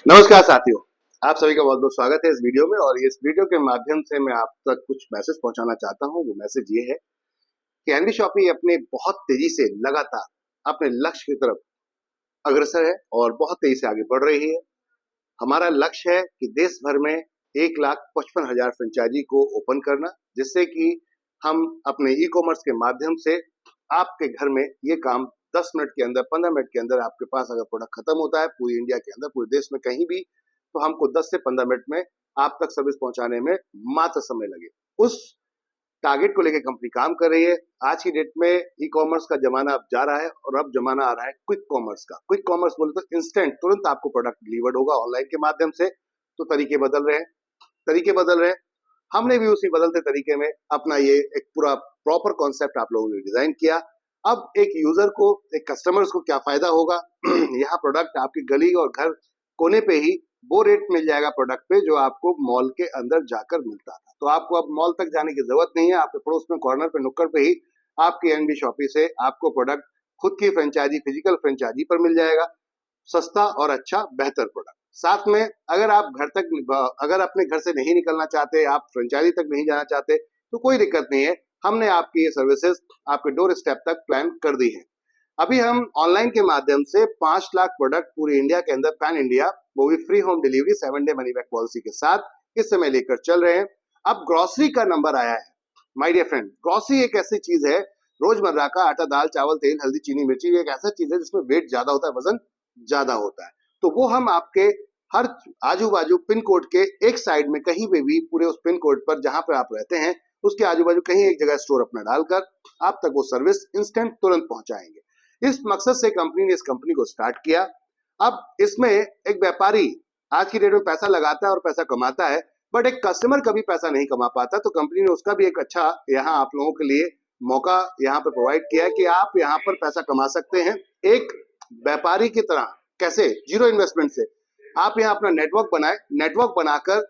नमस्कार साथियों, आप सभी का बहुत-बहुत स्वागत है इस वीडियो में और इस वीडियो के माध्यम से मैं आप तक कुछ मैसेज पहुँचाना चाहता हूँ। वो मैसेज ये है कि एनबी शॉपी अपने बहुत तेज़ी से लगातार अपने लक्ष्य की तरफ अग्रसर है और बहुत तेज़ी से आगे बढ़ रही है। हमारा लक्ष्य है कि देश भर में 1,55,000 फ्रेंचाइज़ी को ओपन करना, जिससे कि हम अपने ई-कॉमर्स के माध्यम से आपके घर में ये काम 10 मिनट के अंदर, 15 मिनट के अंदर आपके पास अगर प्रोडक्ट खत्म होता है पूरी इंडिया के अंदर, पूरे देश में कहीं भी, तो हमको 10 से 15 मिनट में आप तक सर्विस पहुंचाने में मात्र समय लगे। उस टारगेट को लेकर कंपनी काम कर रही है। आज की डेट में ई-कॉमर्स का जमाना अब जा रहा है और अब जमाना आ रहा है क्विक कॉमर्स का। क्विक कॉमर्स बोले तो इंस्टेंट, तुरंत आपको प्रोडक्ट डिलीवर्ड होगा ऑनलाइन के माध्यम से। तो तरीके बदल रहे हैं। हमने भी उसी बदलते तरीके में अपना ये एक पूरा प्रॉपर कॉन्सेप्ट आप लोगों ने डिजाइन किया। अब एक यूजर को, एक कस्टमर्स को क्या फायदा होगा यहाँ प्रोडक्ट आपकी गली और घर कोने पे ही वो रेट मिल जाएगा प्रोडक्ट पे जो आपको मॉल के अंदर जाकर मिलता था। तो आपको अब मॉल तक जाने की जरूरत नहीं है। आपके पड़ोस में कॉर्नर पे नुक्कड़ पे ही आपकी एनबी शॉपी से आपको प्रोडक्ट खुद की फ्रेंचाइजी, फिजिकल फ्रेंचाइजी पर मिल जाएगा। सस्ता और अच्छा बेहतर प्रोडक्ट। साथ में अगर आप अगर अपने घर से नहीं निकलना चाहते, आप फ्रेंचाइजी तक नहीं जाना चाहते, तो कोई दिक्कत नहीं है। हमने आपकी ये सर्विसेज आपके डोर स्टेप तक प्लान कर दी है। अभी हम ऑनलाइन के माध्यम से 5 लाख प्रोडक्ट पूरी इंडिया के अंदर, पैन इंडिया, वो भी free home delivery 7 day money back policy के साथ इस समय लेकर चल रहे हैं। अब ग्रोसरी का नंबर आया है। माय डियर फ्रेंड, ग्रोसरी एक ऐसी चीज है, रोजमर्रा का आटा, दाल, चावल, तेल, हल्दी, चीनी, मिर्ची, एक ऐसा चीज है जिसमें वेट ज्यादा होता है, वजन ज्यादा होता है। तो वो हम आपके हर आजू बाजू पिन कोड के एक साइड में कहीं पे भी, पूरे उस पिन कोड पर जहां पर आप रहते हैं उसके आजू बाजू कहीं एक जगह स्टोर अपना डालकर आप तक वो सर्विस इंस्टेंट तुरंत पहुंचाएंगे। इस मकसद से कंपनी ने इस कंपनी को स्टार्ट किया। अब इसमें एक व्यापारी आज की डेट में पैसा लगाता है और पैसा कमाता है, बट एक कस्टमर कभी पैसा नहीं कमा पाता। तो कंपनी ने उसका भी एक अच्छा यहाँ आप लोगों के लिए मौका यहाँ पर प्रोवाइड किया है कि आप यहाँ पर पैसा कमा सकते हैं एक व्यापारी की तरह। कैसे? जीरो इन्वेस्टमेंट से आप यहाँ अपना नेटवर्क बनाए, नेटवर्क बनाकर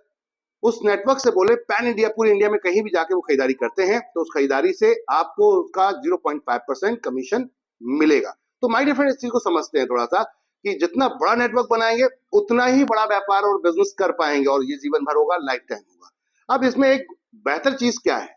उस नेटवर्क से बोले पैन इंडिया, पूरी इंडिया में कहीं भी जाके वो खरीदारी करते हैं तो उस खरीदारी से आपको उसका 0.5% कमीशन मिलेगा। तो माय डियर फ्रेंड, इस चीज को समझते हैं थोड़ा सा कि जितना बड़ा नेटवर्क बनाएंगे उतना ही बड़ा व्यापार और बिजनेस कर पाएंगे और ये जीवन भर होगा, लाइफ टाइम होगा। अब इसमें एक बेहतर चीज क्या है,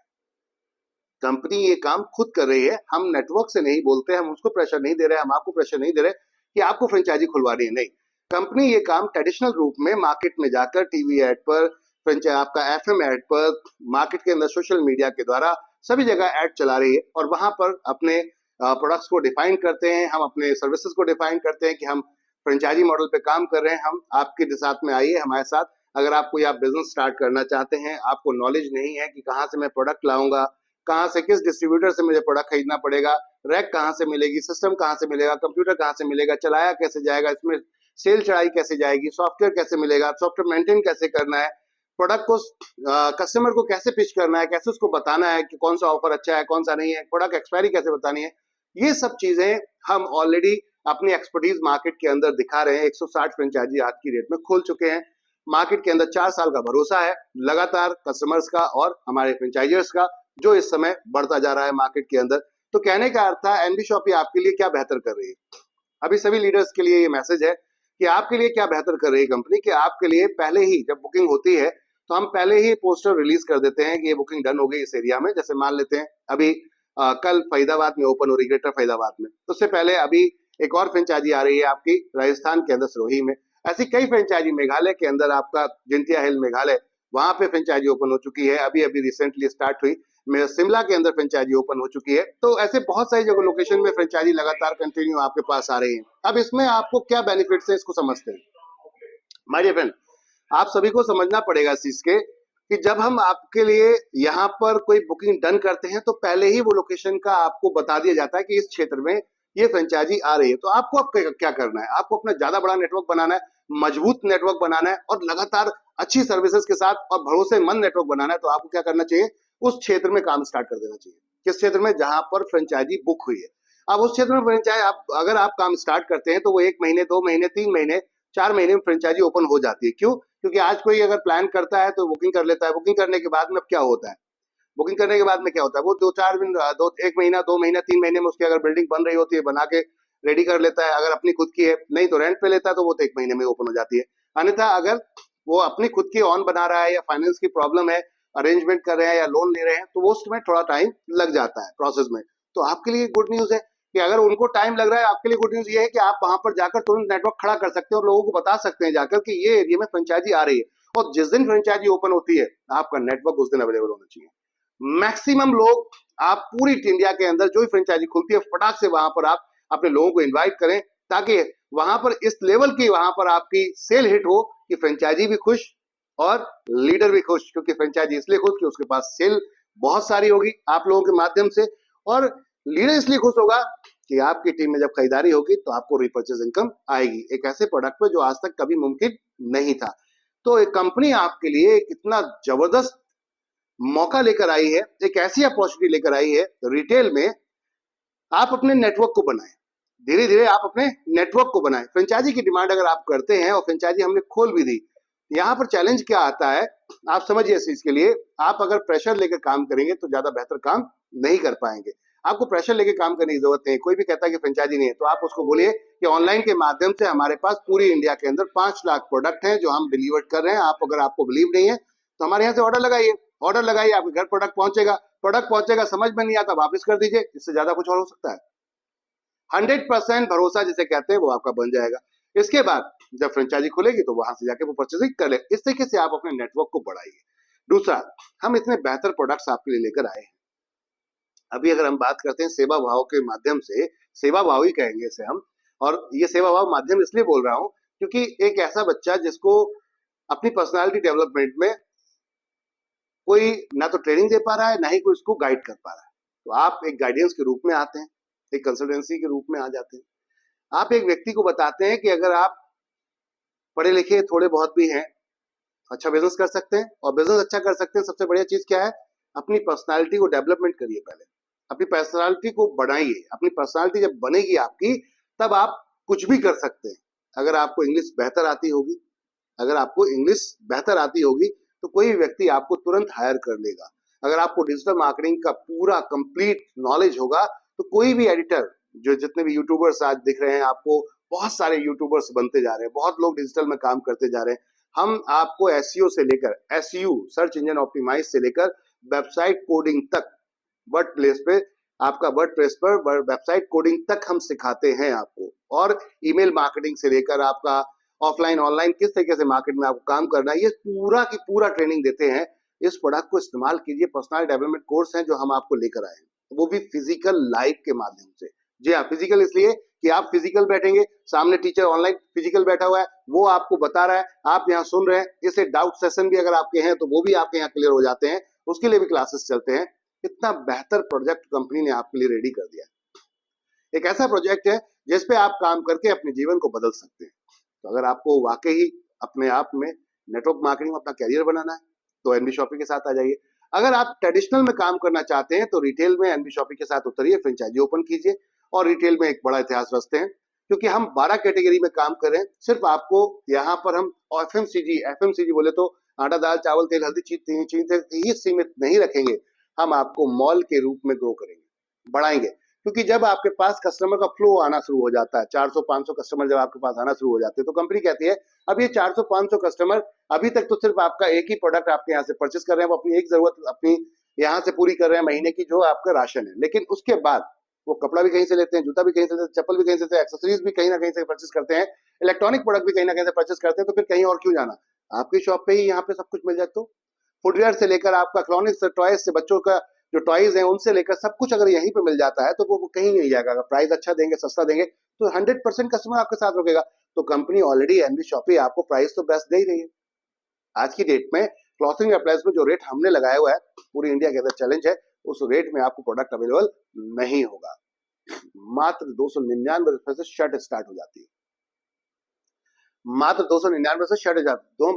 कंपनी ये काम खुद कर रही है। हम नेटवर्क से नहीं बोलते, हम उसको प्रेशर नहीं दे रहे, हम आपको प्रेशर नहीं दे रहे कि आपको फ्रेंचाइजी खुलवानी है, नहीं। कंपनी ये काम ट्रेडिशनल रूप में मार्केट में जाकर टीवी एड पर, फ्रेंचाइज आपका एफएम एड पर, मार्केट के अंदर सोशल मीडिया के द्वारा सभी जगह एड चला रही है और वहां पर अपने प्रोडक्ट्स को डिफाइन करते हैं, हम अपने सर्विसेज को डिफाइन करते हैं कि हम फ्रेंचाइजी मॉडल पे काम कर रहे हैं। हम आपके साथ में आइए हमारे साथ। अगर आप कोई बिजनेस स्टार्ट करना चाहते हैं, आपको नॉलेज नहीं है कि कहाँ से मैं प्रोडक्ट लाऊंगा, कहाँ से, किस डिस्ट्रीब्यूटर से मुझे प्रोडक्ट खरीदना पड़ेगा, रैक कहाँ से मिलेगी, सिस्टम कहाँ से मिलेगा, कंप्यूटर कहाँ से मिलेगा, चलाया कैसे जाएगा, इसमें सेल चढ़ाई कैसे जाएगी, सॉफ्टवेयर कैसे मिलेगा, सॉफ्टवेयर मेंटेन कैसे करना है, प्रोडक्ट को कस्टमर को कैसे पिच करना है, कैसे उसको बताना है कि कौन सा ऑफर अच्छा है, कौन सा नहीं है, प्रोडक्ट एक्सपायरी कैसे बतानी है, ये सब चीजें हम ऑलरेडी अपनी एक्सपर्टीज मार्केट के अंदर दिखा रहे हैं। 160 फ्रेंचाइजी आज की डेट में खोल चुके हैं। मार्केट के अंदर 4 साल का भरोसा है लगातार कस्टमर्स का और हमारे फ्रेंचाइजर्स का, जो इस समय बढ़ता जा रहा है मार्केट के अंदर। तो कहने का अर्थ था एनबी शॉपी आपके लिए क्या बेहतर कर रही है। अभी सभी लीडर्स के लिए ये मैसेज है कि आपके लिए क्या बेहतर कर रही है कंपनी, कि आपके लिए पहले ही जब बुकिंग होती है तो हम पहले ही पोस्टर रिलीज कर देते हैं कि ये बुकिंग डन हो गई इस एरिया में। जैसे मान लेते हैं अभी कल फरीदाबाद में ओपन हो रही, ग्रेटर फरीदाबाद में, तो उससे पहले अभी एक और फ्रेंचाइजी आ रही है आपकी राजस्थान के अंदर सिरोही में। ऐसी कई फ्रेंचाइजी, मेघालय के अंदर आपका जिंतिया हिल मेघालय, वहां पे फ्रेंचाइजी ओपन हो चुकी है, अभी अभी रिसेंटली स्टार्ट हुई। शिमला के अंदर फ्रेंचाइजी ओपन हो चुकी है। तो ऐसे बहुत सारी जगह लोकेशन में फ्रेंचाइजी लगातार कंटिन्यू आपके पास आ रही है। अब इसमें आपको क्या बेनिफिट्स है, इसको समझते हैं। माय डियर फ्रेंड, आप सभी को समझना पड़ेगा इस चीज के कि जब हम आपके लिए यहाँ पर कोई बुकिंग डन करते हैं तो पहले ही वो लोकेशन का आपको बता दिया जाता है कि इस क्षेत्र में ये फ्रेंचाइजी आ रही है। तो आपको अब क्या करना है, आपको अपना ज्यादा बड़ा नेटवर्क बनाना है, मजबूत नेटवर्क बनाना है और लगातार अच्छी सर्विसेज के साथ और भरोसेमंद नेटवर्क बनाना है। तो आपको क्या करना चाहिए, उस क्षेत्र में काम स्टार्ट कर देना चाहिए। किस क्षेत्र में? जहां पर फ्रेंचाइजी बुक हुई है। अब उस क्षेत्र में फ्रेंचाइज अगर आप काम स्टार्ट करते हैं तो वो 1 महीने, 2 महीने, 3 महीने, 4 महीने में फ्रेंचाइजी ओपन हो जाती है। क्यों? क्योंकि आज कोई अगर प्लान करता है तो बुकिंग कर लेता है। बुकिंग करने के बाद में अब क्या होता है, बुकिंग करने के बाद में क्या होता है, वो 2-4 दिन, 1 महीना, 2 महीना, 3 महीने में उसकी अगर बिल्डिंग बन रही होती है, बना के रेडी कर लेता है। अगर अपनी खुद की है, नहीं तो रेंट पे लेता है, तो वो तो 1 महीने में ओपन हो जाती है। अन्यथा अगर वो अपनी खुद की ऑन बना रहा है या फाइनेंस की प्रॉब्लम है, अरेंजमेंट कर रहे हैं या लोन ले रहे हैं, तो वो उसमें थोड़ा टाइम लग जाता है प्रोसेस में। तो आपके लिए गुड न्यूज है कि अगर उनको टाइम लग रहा है, आपके लिए गुड न्यूज ये है कि आप वहां पर जाकर तुरंत नेटवर्क खड़ा कर सकते हैं और लोगों को बता सकते हैं जाकर कि ये एरिया में फ्रेंचाइजी आ रही है, और जिस दिन फ्रेंचाइजी ओपन होती है आपका नेटवर्क उस दिन अवेलेबल होना चाहिए। मैक्सिमम लोग, आप पूरी इंडिया के अंदर जो भी फ्रेंचाइजी खुलती है फटाक से वहां पर आप अपने लोगों को इनवाइट करें, ताकि वहां पर इस लेवल की वहां पर आपकी सेल हिट हो कि फ्रेंचाइजी भी खुश और लीडर भी खुश, क्योंकि फ्रेंचाइजी इसलिए खुश कि उसके पास सेल बहुत सारी होगी आप लोगों के माध्यम से, और लीडर इसलिए खुश होगा कि आपकी टीम में जब खरीदारी होगी तो आपको रिपर्चेज इनकम आएगी एक ऐसे प्रोडक्ट पे जो आज तक कभी मुमकिन नहीं था। तो एक कंपनी आपके लिए कितना जबरदस्त मौका लेकर आई है, एक ऐसी अपॉर्चुनिटी लेकर आई है रिटेल में। आप अपने नेटवर्क को बनाएं, धीरे धीरे आप अपने नेटवर्क को बनाएं। फ्रेंचाइजी की डिमांड अगर आप करते हैं और फ्रेंचाइजी हमने खोल भी दी, यहाँ पर चैलेंज क्या आता है आप समझिए इस चीज के लिए। आप अगर प्रेशर लेकर काम करेंगे तो ज्यादा बेहतर काम नहीं कर पाएंगे। आपको प्रेशर लेकर काम करने की जरूरत नहीं। कोई भी कहता है कि फ्रेंचाइजी नहीं है, तो आप उसको बोलिए कि ऑनलाइन के माध्यम से हमारे पास पूरी इंडिया के अंदर 5 लाख प्रोडक्ट हैं जो हम डिलीवर कर रहे हैं। आप अगर आपको बिलीव नहीं है तो हमारे यहाँ से ऑर्डर लगाइए, ऑर्डर लगाइए, आपके घर प्रोडक्ट पहुंचेगा, समझ में नहीं आता वापस कर दीजिए। इससे ज्यादा कुछ और हो सकता है? 100% भरोसा जिसे कहते हैं वो आपका बन जाएगा। इसके बाद जब फ्रेंचाइजी खुलेगी तो वहां से जाके वो परचेजिंग कर ले। इस तरीके से आप अपने नेटवर्क को बढ़ाइए। दूसरा, हम इतने बेहतर प्रोडक्ट्स आपके लिए लेकर आए हैं। अभी अगर हम बात करते हैं सेवा भाव के माध्यम से, सेवा भाव ही कहेंगे इसे हम, और ये सेवा भाव माध्यम इसलिए बोल रहा हूं क्योंकि एक ऐसा बच्चा जिसको अपनी पर्सनालिटी डेवलपमेंट में कोई ना तो ट्रेनिंग दे पा रहा है, ना ही कोई उसको गाइड कर पा रहा है, तो आप एक गाइडेंस के रूप में आते हैं, एक कंसल्टेंसी के रूप में आ जाते हैं। आप एक व्यक्ति को बताते हैं कि अगर आप पढ़े लिखे थोड़े बहुत भी हैं, अच्छा बिजनेस कर सकते हैं, और बिजनेस अच्छा कर सकते हैं सबसे बढ़िया चीज क्या है, अपनी पर्सनालिटी को डेवलपमेंट करिए। पहले अपनी पर्सनालिटी को बढ़ाइए। अपनी पर्सनालिटी जब बनेगी आपकी, तब आप कुछ भी कर सकते हैं। अगर आपको इंग्लिश बेहतर आती होगी, अगर आपको इंग्लिश बेहतर आती होगी तो कोई भी व्यक्ति आपको तुरंत हायर कर लेगा। अगर आपको डिजिटल मार्केटिंग का पूरा कंप्लीट नॉलेज होगा तो कोई भी एडिटर, जो जितने भी यूट्यूबर्स आज दिख रहे हैं आपको, बहुत सारे यूट्यूबर्स बनते जा रहे हैं, बहुत लोग डिजिटल में काम करते जा रहे हैं। हम आपको एसईओ से लेकर, एसईयू सर्च इंजन ऑप्टिमाइज से लेकर वेबसाइट कोडिंग तक, वर्डप्रेस पे आपका वर्डप्रेस पर वेबसाइट कोडिंग तक हम सिखाते हैं आपको, और ईमेल मार्केटिंग से लेकर आपका ऑफलाइन ऑनलाइन किस तरीके से मार्केट में आपको काम करना है, ये पूरा की पूरा ट्रेनिंग देते हैं। इस प्रोडक्ट को इस्तेमाल कीजिए। पर्सनल डेवलपमेंट कोर्स है जो हम आपको लेकर आए हैं, वो भी फिजिकल लाइव के माध्यम से। जी हाँ, फिजिकल इसलिए कि आप फिजिकल बैठेंगे, सामने टीचर ऑनलाइन फिजिकल बैठा हुआ है, वो आपको बता रहा है, आप यहाँ सुन रहे हैं। इससे डाउट सेशन भी अगर आपके हैं तो वो भी आपके यहाँ क्लियर हो जाते हैं, उसके लिए भी क्लासेस चलते हैं। इतना बेहतर प्रोजेक्ट कंपनी ने आपके लिए रेडी कर दिया। एक ऐसा प्रोजेक्ट है जिसपे आप काम करके अपने जीवन को बदल सकते हैं। तो अगर आपको वाकई अपने आप में नेटवर्क मार्केटिंग में अपना कैरियर बनाना है तो एनबी शॉपी के साथ आ जाइए। अगर आप ट्रेडिशनल में काम करना चाहते हैं तो रिटेल में एनबी शॉपी के साथ उतरिए, फ्रेंचाइजी ओपन कीजिए, और रिटेल में एक बड़ा इतिहास रचते हैं, क्योंकि हम 12 कैटेगरी में काम कर रहे हैं। सिर्फ आपको यहाँ पर हम एफएमसीजी बोले तो आटा दाल चावल तेल हल्दी चीज ही सीमित नहीं रखेंगे। हम आपको मॉल के रूप में ग्रो करेंगे, बढ़ाएंगे। क्योंकि जब आपके पास कस्टमर का फ्लो आना शुरू हो जाता है, 400-500 कस्टमर जब आपके पास आना शुरू हो जाते हैं, तो कंपनी कहती है अब ये 400-500 कस्टमर अभी तक तो सिर्फ आपका एक ही प्रोडक्ट आपके यहाँ से परचेस कर रहे हैं, वो अपनी एक जरूरत अपनी यहाँ से पूरी कर रहे हैं महीने की, जो आपका राशन है। लेकिन उसके बाद वो कपड़ा भी कहीं से लेते हैं, जूता भी कहीं से लेते हैं, चप्पल भी कहीं से लेते हैं, एक्सेसरीज भी कहीं ना कहीं से परचेस करते हैं, इलेक्ट्रॉनिक प्रोडक्ट भी कहीं ना कहीं से परचेस करते हैं। तो फिर कहीं और क्यों जाना, आपकी शॉप पे ही यहाँ पे सब कुछ मिल जाए। तो फुटवेयर से लेकर आपका इलेक्ट्रॉनिक्स, टॉयज से, बच्चों का जो टॉयज हैं उनसे लेकर सब कुछ अगर यहीं पे मिल जाता है तो वो कहीं नहीं जाएगा। अगर प्राइस अच्छा देंगे, सस्ता देंगे, तो 100% कस्टमर आपके साथ रुकेगा। तो कंपनी ऑलरेडी एनबी शॉपी आपको प्राइस तो बेस्ट दे ही रही है। आज की डेट में क्लॉथिंग अप्लायंस में जो रेट हमने लगाया हुआ है, पूरी इंडिया के अंदर चैलेंज है, उस रेट में आपको प्रोडक्ट अवेलेबल नहीं होगा। मात्र 299 रुपए से शर्ट स्टार्ट हो जाती है, मात्र 299 से शर्ट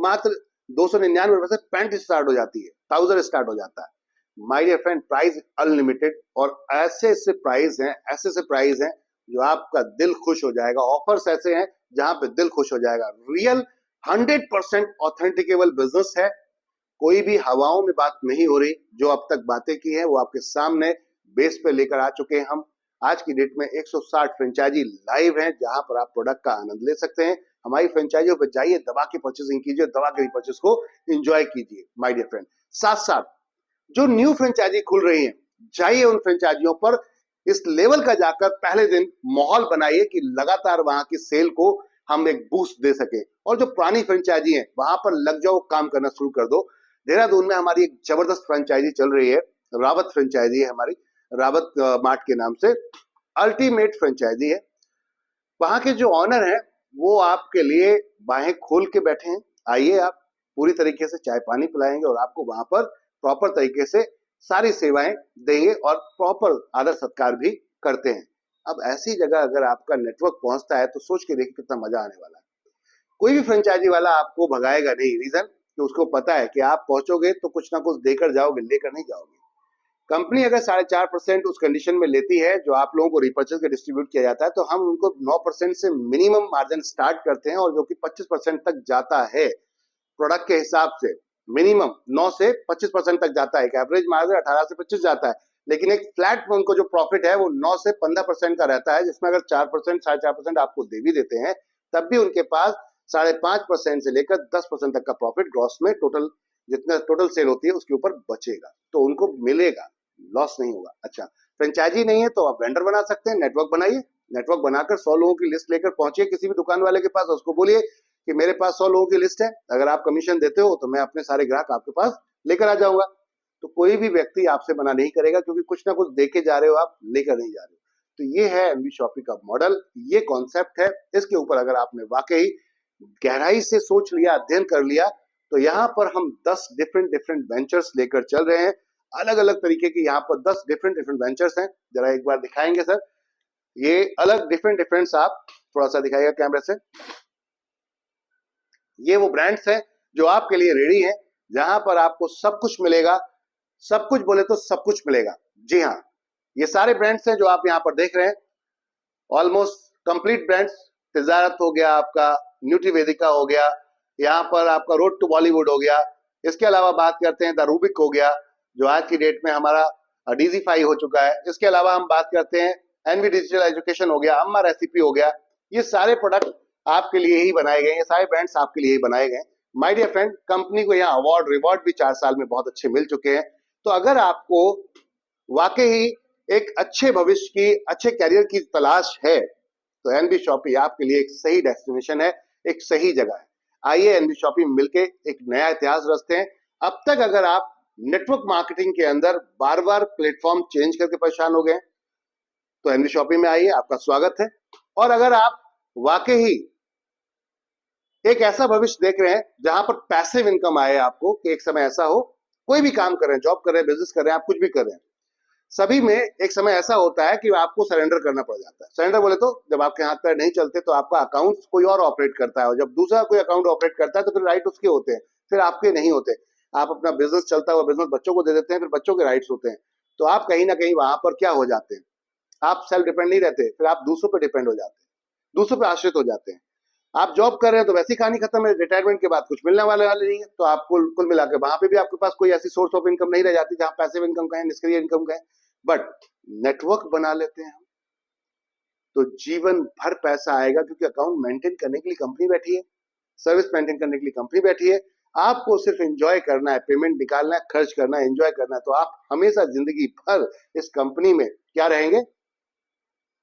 मात्र 299 रुपए से पैंट स्टार्ट हो जाती है, ट्राउजर स्टार्ट हो जाता है। My dear friend, price unlimited, और ऐसे ऐसे प्राइस हैं, ऐसे ऐसे प्राइस हैं जो आपका दिल खुश हो जाएगा। ऑफर्स ऐसे हैं जहां पे दिल खुश हो जाएगा। रियल 100% ऑथेंटिकेबल बिजनेस है। कोई भी हवाओं में बात नहीं हो रही। जो अब तक बातें की हैं वो आपके सामने बेस पे लेकर आ चुके हैं हम। आज की डेट में 160 फ्रेंचाइजी लाइव हैं जहां पर आप प्रोडक्ट का आनंद ले सकते हैं। हमारी फ्रेंचाइजियों पर जाइए, दबा के परचेसिंग कीजिए, दबा के परचेस को एंजॉय कीजिए माय डियर फ्रेंड। साथ साथ जो न्यू फ्रेंचाइजी खुल रही है, जाइए उन फ्रेंचाइजियों पर इस लेवल का जाकर पहले दिन माहौल बनाइए कि लगातार वहां की सेल को हम एक बूस्ट दे सके। और जो पुरानी फ्रेंचाइजी है वहां पर लग जाओ, काम करना शुरू कर दो। देहरादून में हमारी एक जबरदस्त फ्रेंचाइजी चल रही है, रावत फ्रेंचाइजी है हमारी, रावत मार्ट के नाम से, अल्टीमेट फ्रेंचाइजी है। वहां के जो ऑनर हैं वो आपके लिए बाहें खोल के बैठे हैं। आइए, आप पूरी तरीके से चाय पानी पिलाएंगे और आपको वहां पर प्रॉपर तरीके से सारी सेवाएं देंगे और प्रॉपर आदर सत्कार भी करते हैं। अब ऐसी जगह अगर आपका नेटवर्क पहुंचता है तो सोच के देखिए कितना मजा आने वाला है। कोई भी फ्रेंचाइजी वाला आपको भगाएगा नहीं। रीजन कि उसको पता है कि आप पहुंचोगे तो कुछ ना कुछ देकर जाओगे, लेकर नहीं जाओगे। कंपनी अगर 4.5% उस कंडीशन में लेती है जो आप लोगों को रिपर्चेज के डिस्ट्रीब्यूट किया जाता है, तो हम उनको 9% से मिनिमम मार्जिन स्टार्ट करते हैं और जो कि 25% तक जाता है प्रोडक्ट के हिसाब से। मिनिमम 9 से 25% तक जाता है, एवरेज मार्जिन 18 से 25 जाता है, लेकिन एक फ्लैट में उनको जो प्रॉफिट है वो 9 से 15% का रहता है, जिसमें अगर 4% 4.5% आपको दे भी देते हैं तब भी उनके पास 5.5% से लेकर 10% तक का प्रॉफिट ग्रॉस में टोटल, जितना टोटल सेल होती है उसके ऊपर बचेगा, तो उनको मिलेगा, लॉस नहीं होगा। अच्छा, फ्रेंचाइजी नहीं है तो आप वेंडर बना सकते हैं। नेटवर्क बनाइए, नेटवर्क बनाकर 100 लोगों की लिस्ट लेकर पहुंचिए किसी भी दुकान वाले के पास, उसको बोलिए कि मेरे पास 100 लोगों की लिस्ट है, अगर आप कमीशन देते हो तो मैं अपने सारे ग्राहक आपके पास लेकर आ जाऊंगा। तो कोई भी व्यक्ति आपसे मना नहीं करेगा, क्योंकि कुछ ना कुछ देके जा रहे हो, आप लेकर नहीं जा रहे हो। तो ये है एनबी शॉपी का मॉडल, ये कॉन्सेप्ट है। इसके ऊपर अगर आपने वाकई गहराई से सोच लिया, अध्ययन कर लिया, तो यहाँ पर हम 10 डिफरेंट डिफरेंट वेंचर्स लेकर चल रहे हैं। अलग अलग तरीके के यहाँ पर 10 डिफरेंट डिफरेंट वेंचर्स हैं। जरा एक बार दिखाएंगे सर, ये अलग डिफरेंट डिफरेंट, आप थोड़ा सा दिखाइएगा कैमरे से। ये वो ब्रांड्स हैं जो आपके लिए रेडी हैं, जहां पर आपको सब कुछ मिलेगा। सब कुछ बोले तो सब कुछ मिलेगा। जी हाँ, ये सारे ब्रांड्स हैं जो आप यहाँ पर देख रहे हैं, ऑलमोस्ट कंप्लीट ब्रांड्स। तिजारत हो गया आपका, न्यूट्री वेदिका हो गया, यहाँ पर आपका रोड टू बॉलीवुड हो गया। इसके अलावा बात करते हैं द रूबिक हो गया, जो आज की डेट में हमारा डीजी5 हो चुका है। इसके अलावा हम बात करते हैं एनवी डिजिटल एजुकेशन हो गया, अम्मा रेसिपी हो गया। ये सारे प्रोडक्ट आपके लिए ही बनाए गए, ये सारे ब्रांड्स आपके लिए ही बनाए गए। माय डियर फ्रेंड, कंपनी को यहाँ अवार्ड रिवॉर्ड भी 4 साल में बहुत अच्छे मिल चुके हैं। तो अगर आपको वाकई ही एक अच्छे भविष्य की, अच्छे करियर की तलाश है, तो एनबी शॉपी आपके लिए एक सही डेस्टिनेशन है, एक सही जगह है। आइए एनबी शॉपी मिलके एक नया इतिहास रचते हैं। अब तक अगर आप नेटवर्क मार्केटिंग के अंदर बार बार प्लेटफॉर्म चेंज करके परेशान हो गए, तो एनबी शॉपी में आइए, आपका स्वागत है। और अगर आप वाकई ही एक ऐसा भविष्य देख रहे हैं जहां पर पैसिव इनकम आए आपको, कि एक समय ऐसा हो, कोई भी काम कर रहे हैं, जॉब कर रहे हैं, बिजनेस कर रहे हैं, आप कुछ भी कर रहे हैं, सभी में एक समय ऐसा होता है कि आपको सरेंडर करना पड़ जाता है। सरेंडर बोले तो जब आपके हाथ पैर नहीं चलते तो आपका अकाउंट कोई और ऑपरेट करता है, और जब दूसरा कोई अकाउंट ऑपरेट करता है तो फिर राइट उसके होते हैं, फिर आपके नहीं होते। आप अपना बिजनेस चलता हुआ बिजनेस बच्चों को दे देते हैं, फिर बच्चों के राइट्स होते हैं। तो आप कहीं ना कहीं वहां पर क्या हो जाते हैं, आप सेल्फ डिपेंड नहीं रहते, फिर आप दूसरों पर डिपेंड हो जाते हैं, दूसरों पर आश्रित हो जाते हैं। आप जॉब कर रहे हैं तो वैसी कहानी खत्म है, रिटायरमेंट के बाद कुछ मिलने वाले नहीं है, तो आप कुल मिलाकर वहां पे भी आपके पास कोई ऐसी सोर्स ऑफ इनकम नहीं रह जाती जहां पैसिव इनकम का है, निष्क्रिय इनकम का है। बट नेटवर्क बना लेते हैं हम, तो जीवन भर पैसा आएगा, क्योंकि अकाउंट मेंटेन करने के लिए कंपनी बैठी है, सर्विस मेंटेन करने के लिए कंपनी बैठी है। आपको सिर्फ एंजॉय करना है, पेमेंट निकालना है, खर्च करना है, एंजॉय करना है, तो आप हमेशा जिंदगी भर इस कंपनी में क्या रहेंगे,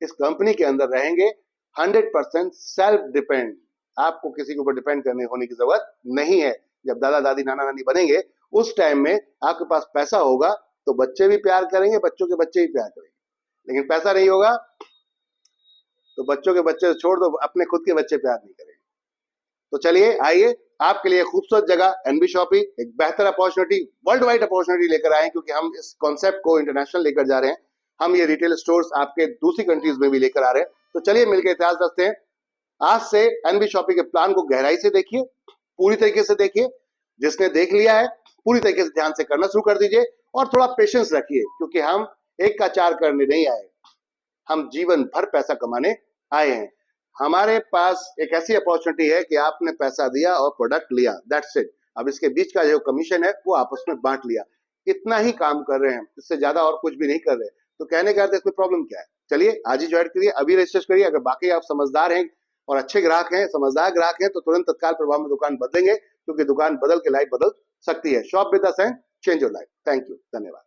इस कंपनी के अंदर रहेंगे 100% सेल्फ डिपेंड। आपको किसी के ऊपर डिपेंड करने होने की जरूरत नहीं है। जब दादा दादी नाना नानी बनेंगे, उस टाइम में आपके पास पैसा होगा तो बच्चे भी प्यार करेंगे, बच्चों के बच्चे भी प्यार करेंगे। लेकिन पैसा नहीं होगा तो बच्चों के बच्चे छोड़ दो, अपने खुद के बच्चे प्यार नहीं करेंगे। तो चलिए, आइए, आपके लिए खूबसूरत जगह एनबी शॉपी, एक बेहतर अपॉर्चुनिटी, वर्ल्ड वाइड अपॉर्चुनिटी लेकर आए, क्योंकि हम इस कॉन्सेप्ट को इंटरनेशनल लेकर जा रहे हैं। हम ये रिटेल स्टोर्स आपके दूसरी कंट्रीज में भी लेकर आ रहे हैं। तो चलिए मिलकर इतिहास रचते हैं। आज से एनबी शॉपी के प्लान को गहराई से देखिए, पूरी तरीके से देखिए। जिसने देख लिया है पूरी तरीके से ध्यान से करना शुरू कर दीजिए, और थोड़ा पेशेंस रखिए, क्योंकि हम एक का चार करने नहीं आए, हम जीवन भर पैसा कमाने आए हैं। हमारे पास एक ऐसी अपॉर्चुनिटी है कि आपने पैसा दिया और प्रोडक्ट लिया, दैट्स इट। अब इसके बीच का जो कमीशन है वो आपस में बांट लिया, इतना ही काम कर रहे हैं, इससे ज्यादा और कुछ भी नहीं कर रहे। तो कहने का अर्थ इसमें प्रॉब्लम क्या है? चलिए आज ही ज्वाइन करिए, अभी रजिस्टर करिए। अगर बाकी आप समझदार हैं और अच्छे ग्राहक हैं, समझदार ग्राहक हैं तो तुरंत तत्काल प्रभाव में दुकान बदलेंगे, क्योंकि दुकान बदल के लाइफ बदल सकती है। Shop with us and change your life. Thank you, धन्यवाद।